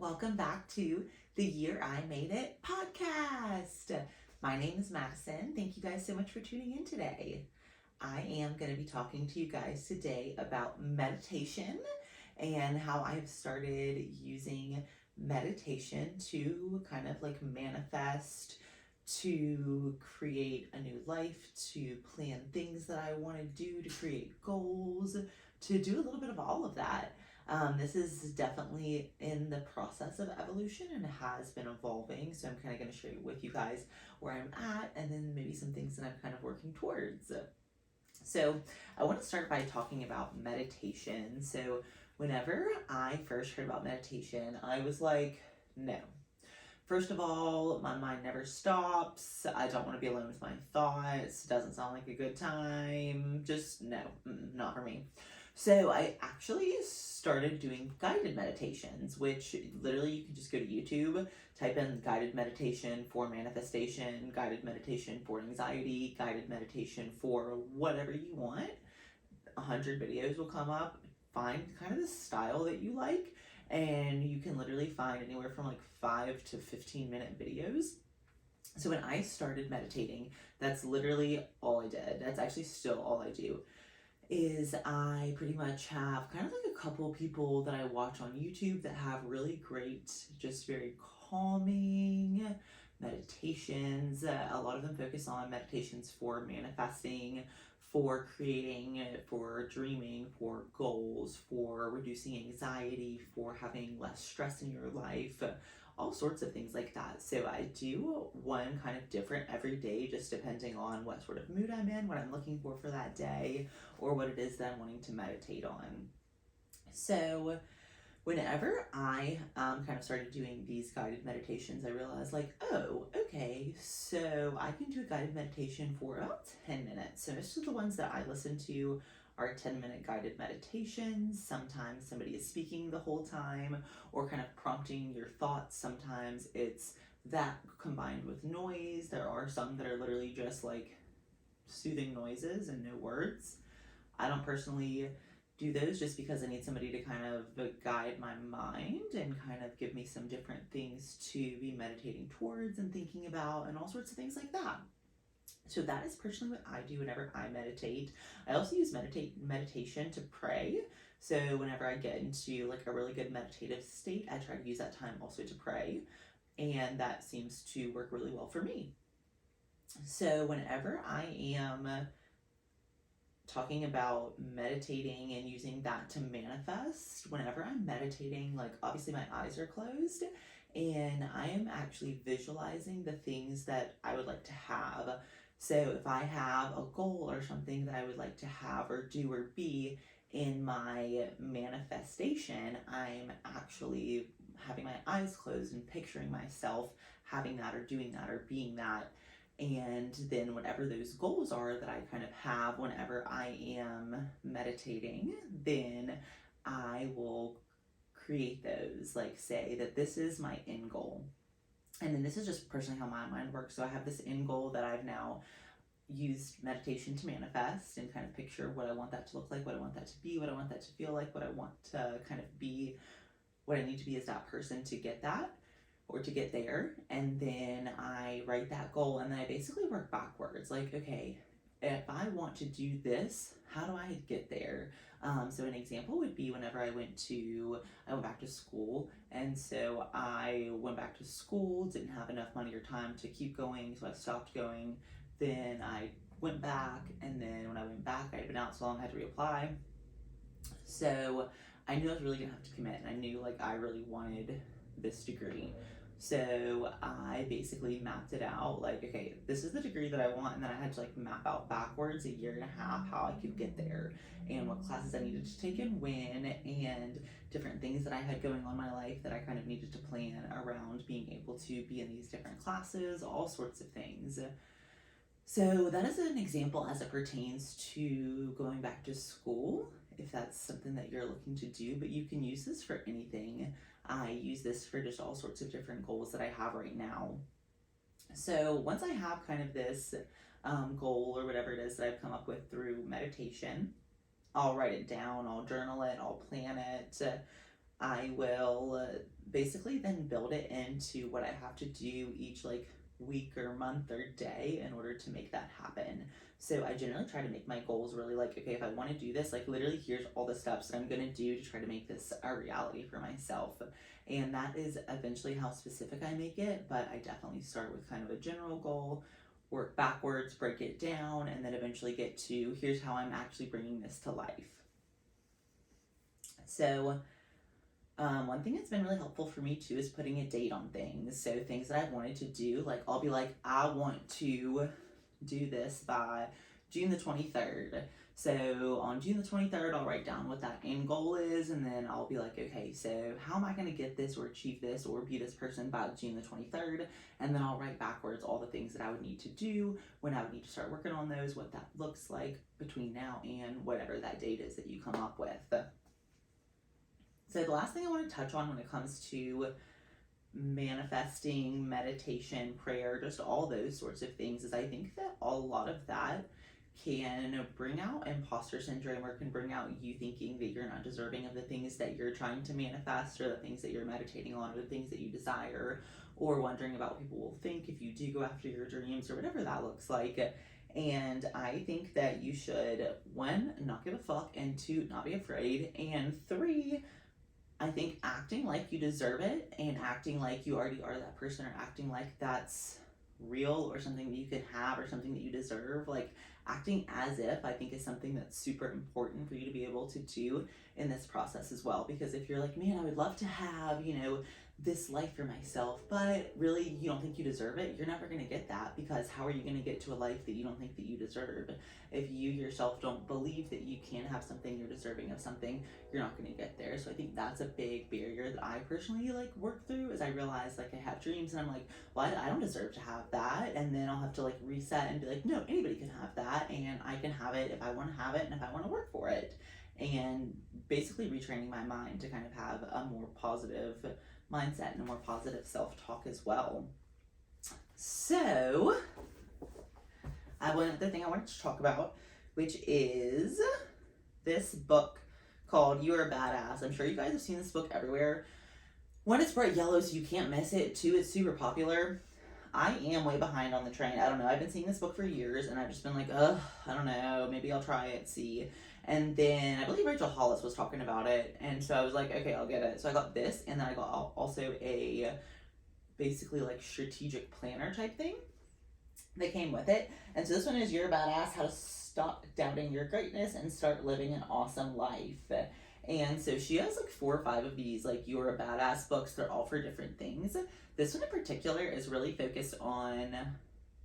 welcome back to the Year I Made It podcast. My name is Madison. Thank you guys so much for tuning in today. I am going to be talking to you guys today about meditation and how I have started using meditation to kind of like manifest, to create a new life, to plan things that I want to do, to create goals, to do a little bit of all of that. This is definitely in the process of evolution and has been evolving. So I'm kind of going to share with you guys where I'm at and then maybe some things that I'm kind of working towards. So I want to start by talking about meditation. So whenever I first heard about meditation, I was like, no. First of all, my mind never stops. I don't want to be alone with my thoughts. Doesn't sound like a good time. Just no, not for me. So I actually started doing guided meditations, which literally you can just go to YouTube, type in guided meditation for manifestation, guided meditation for anxiety, guided meditation for whatever you want. 100 videos will come up. Find kind of the style that you like, and you can literally find anywhere from like 5 to 15-minute videos. So when I started meditating, that's literally all I did. That's actually still all I do. Is I pretty much have kind of like a couple people that I watch on YouTube that have really great, just very calming meditations. A lot of them focus on meditations for manifesting, for creating, for dreaming, for goals, for reducing anxiety, for having less stress in your life, all sorts of things like that. So I do one kind of different every day, just depending on what sort of mood I'm in, what I'm looking for that day, or what it is that I'm wanting to meditate on. So whenever I kind of started doing these guided meditations, I realized like, oh, okay, so I can do a guided meditation for about 10 minutes. So most of the ones that I listen to are 10-minute guided meditations. Sometimes somebody is speaking the whole time or kind of prompting your thoughts. Sometimes it's that combined with noise. There are some that are literally just like soothing noises and no words. I don't personally do those just because I need somebody to kind of guide my mind and kind of give me some different things to be meditating towards and thinking about and all sorts of things like that. So that is personally what I do whenever I meditate. I also use meditation to pray. So whenever I get into like a really good meditative state, I try to use that time also to pray. And that seems to work really well for me. So whenever I am talking about meditating and using that to manifest, whenever I'm meditating, like obviously my eyes are closed and I am actually visualizing the things that I would like to have. So if I have a goal or something that I would like to have or do or be in my manifestation, I'm actually having my eyes closed and picturing myself having that or doing that or being that. And then whatever those goals are that I kind of have whenever I am meditating, then I will create those, like say that this is my end goal. And then this is just personally how my mind works. So I have this end goal that I've now used meditation to manifest and kind of picture what I want that to look like, what I want that to be, what I want that to feel like, what I want to kind of be, what I need to be as that person to get that or to get there. And then I write that goal and then I basically work backwards. Like, okay, if I want to do this, how do I get there? So an example would be whenever I went back to school. And so I went back to school, didn't have enough money or time to keep going. So I stopped going. Then I went back. And then when I went back, I had been out so long, I had to reapply. So I knew I was really gonna have to commit. And I knew like I really wanted this degree. So I basically mapped it out like, okay, this is the degree that I want. And then I had to like map out backwards a year and a half how I could get there and what classes I needed to take and when and different things that I had going on in my life that I kind of needed to plan around being able to be in these different classes, all sorts of things. So that is an example as it pertains to going back to school, if that's something that you're looking to do, but you can use this for anything. I use this for just all sorts of different goals that I have right now. So once I have kind of this goal or whatever it is that I've come up with through meditation, I'll write it down, I'll journal it, I'll plan it. I will basically then build it into what I have to do each like week or month or day in order to make that happen. So I generally try to make my goals really like, okay, if I want to do this, like literally here's all the steps that I'm going to do to try to make this a reality for myself. And that is eventually how specific I make it, but I definitely start with kind of a general goal, work backwards, break it down, and then eventually get to here's how I'm actually bringing this to life. So one thing that's been really helpful for me too is putting a date on things. So things that I've wanted to do, like I'll be like, I want to do this by June the 23rd. So on June the 23rd, I'll write down what that end goal is, and then I'll be like, okay, so how am I going to get this or achieve this or be this person by June the 23rd? And then I'll write backwards all the things that I would need to do, when I would need to start working on those, what that looks like between now and whatever that date is that you come up with. So the last thing I want to touch on when it comes to manifesting, meditation, prayer, just all those sorts of things is I think that a lot of that can bring out imposter syndrome or can bring out you thinking that you're not deserving of the things that you're trying to manifest or the things that you're meditating on or the things that you desire, or wondering about what people will think if you do go after your dreams or whatever that looks like. And I think that you should, one, not give a fuck, and two, not be afraid, and three, I think acting like you deserve it and acting like you already are that person or acting like that's real or something that you can have or something that you deserve, like acting as if, I think is something that's super important for you to be able to do in this process as well. Because if you're like, man, I would love to have, this life for myself, but really you don't think you deserve it, you're never going to get that, because how are you going to get to a life that you don't think that you deserve? If you yourself don't believe that you can have something, you're deserving of something, you're not going to get there. So I think that's a big barrier that I personally like work through, is I realize like I have dreams and I'm like, well, I don't deserve to have that, and then I'll have to like reset and be like, no, anybody can have that, and I can have it if I want to have it and if I want to work for it. And basically retraining my mind to kind of have a more positive mindset and a more positive self-talk as well. So I have one other thing I wanted to talk about, which is this book called You Are a Badass. I'm sure you guys have seen this book everywhere. One, it's bright yellow so you can't miss it. Two, it's super popular. I am way behind on the train. I don't know. I've been seeing this book for years and I've just been like, I don't know. Maybe I'll try it, see. And then I believe Rachel Hollis was talking about it. And so I was like, okay, I'll get it. So I got this, and then I got also a basically like strategic planner type thing that came with it. And so this one is You're a Badass, How to Stop Doubting Your Greatness and Start Living an Awesome Life. And so she has like 4 or 5 of these like You're a Badass books. They're all for different things. This one in particular is really focused on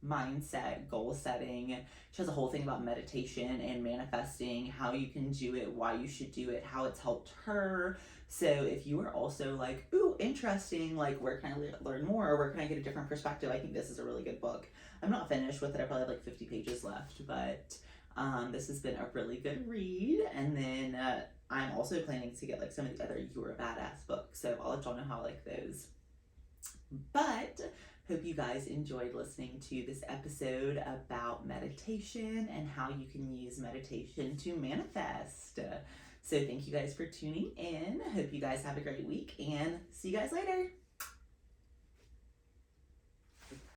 mindset, goal setting. She has a whole thing about meditation and manifesting, how you can do it, why you should do it, how it's helped her. So if you are also like, ooh, interesting, like where can I learn more, or where can I get a different perspective, I think this is a really good book. I'm not finished with it. I probably have like 50 pages left, but this has been a really good read. And then I'm also planning to get like some of the other You're a Badass books, so I'll let y'all know how I like those. But hope you guys enjoyed listening to this episode about meditation and how you can use meditation to manifest. So thank you guys for tuning in. Hope you guys have a great week, and see you guys later.